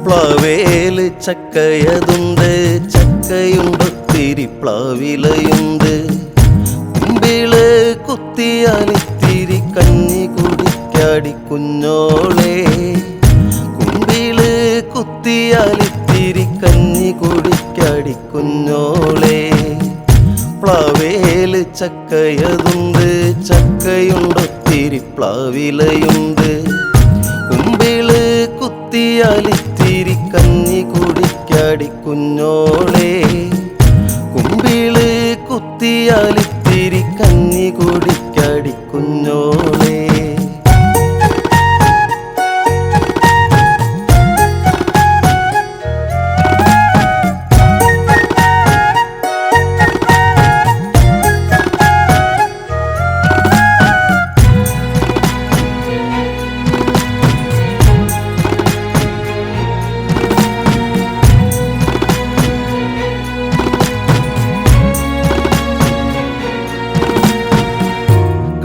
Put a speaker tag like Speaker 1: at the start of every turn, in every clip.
Speaker 1: പ്ലാവേല് ചക്കയതുണ്ട്, ചക്കയുണ്ടൊത്തിരി പ്ലാവിലയുണ്ട്. കുമ്പിള് കുത്തിയാലിത്തിരി കഞ്ഞി കുടിക്കാടി കുഞ്ഞോളെ. കുമ്പിള് കുത്തിയാലിത്തിരി കഞ്ഞി കുടിക്കാടി കുഞ്ഞോളെ. പ്ലാവേല് ചക്കയതുണ്ട്, ചക്കയുണ്ടൊത്തിരി പ്ലാവിലയുണ്ട്. കുമ്പിള് കുത്തിയാലിത്തിരി കഞ്ഞി കുടിക്കാടി കുഞ്ഞോളെ. കുമ്പിള് കുത്തിയാലിത്തിരി കഞ്ഞി കുടിക്കാടി കുഞ്ഞോളെ.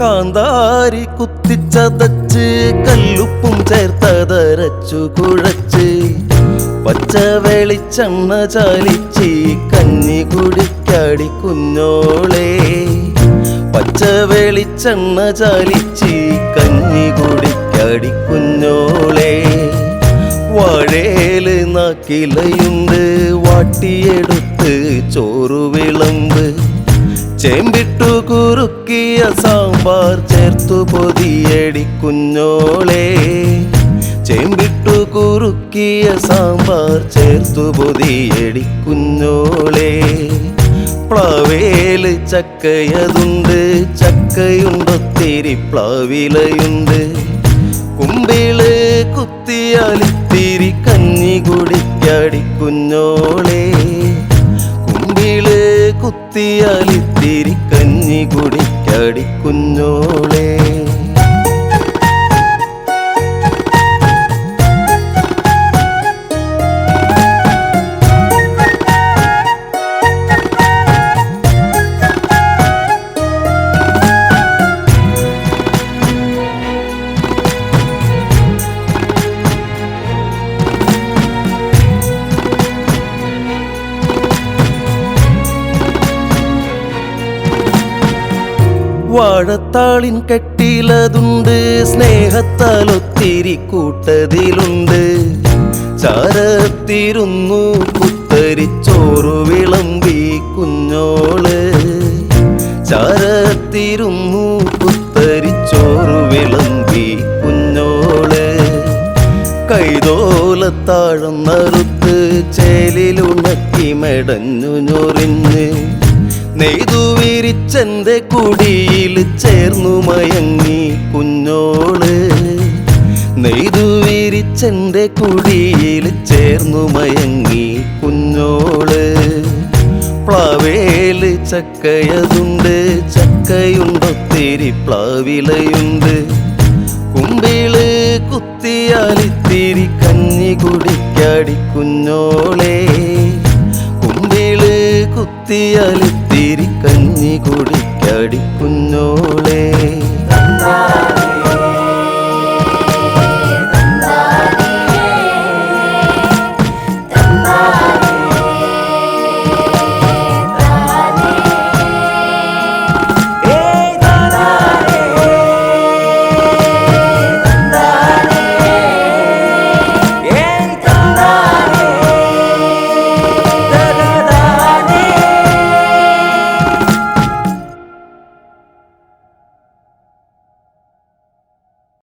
Speaker 1: കാന്താരി കുത്തിച്ചതച്ച് കല്ലുപ്പും ചേർത്തതരച്ചു കുഴച്ച് പച്ച വെളിച്ചെണ്ണ ചാലിച്ച് കഞ്ഞി കുടിക്കാടി കുഞ്ഞോളെ. പച്ച വെളിച്ചെണ്ണ ചാലിച്ച് കഞ്ഞി കുടിക്കാടി കുഞ്ഞോളെ. വാഴേല് നാക്കിലയുണ്ട്, വാട്ടിയെടുത്ത് ചോറ് വിളമ്പ്. ചേമ്പിട്ടു കുറുക്കിയ സാമ്പാർ ചേർത്തു പൊതിയടി കുഞ്ഞോളെ. ചേമ്പിട്ടു കുറുക്കിയ സാമ്പാർ ചേർത്തു പൊതിയടി കുഞ്ഞോളെ. പ്ലാവേല് ചക്കയതുണ്ട്, ചക്കയുണ്ടൊത്തിരി പ്ലാവിലയുണ്ട്. കുമ്പിള് കുത്തിയാലിത്തിരി കഞ്ഞി കുടിക്കാടി കുഞ്ഞോളെ. കുമ്പിള് കുത്തിയാലിത്തിരി കഞ്ഞി കുടിക്കാടി കുഞ്ഞോളെ. വാഴത്താളിൻ കെട്ടിലതുണ്ട്, സ്നേഹത്താലൊത്തിരി കൂട്ടതിലുണ്ട്. ചാരത്തിരുന്നു കുത്തരിച്ചോറു വിളമ്പി കുഞ്ഞോള്. ചാരത്തിരുന്നു കുത്തരിച്ചോറു വിളമ്പി കുഞ്ഞോള്. കൈതോലത്താഴം നറുത്ത് ചേലിലുണക്കി മെടഞ്ഞു ഞൊറിഞ്ഞ് നെയ്തു വിരിച്ചെന്റെ കുടിയിൽ ചേർന്നു മയങ്ങി കുഞ്ഞോള്. നെയ്തു വിരിച്ചെന്റെ കുടിയിൽ ചേർന്നു മയങ്ങി കുഞ്ഞോള്. പ്ലാവേല് ചക്കയതുണ്ട്, ചക്കയുണ്ടൊത്തിരി പ്ലാവിലയുണ്ട്. കുമ്പിള് കുത്തിയാലിത്തിരി കഞ്ഞി കുടിക്കാടി കുഞ്ഞോളെ. കുമ്പിള് കുത്തിയാലിത്തിരി കഞ്ഞി കുടിക്കാടി കുഞ്ഞോളെ.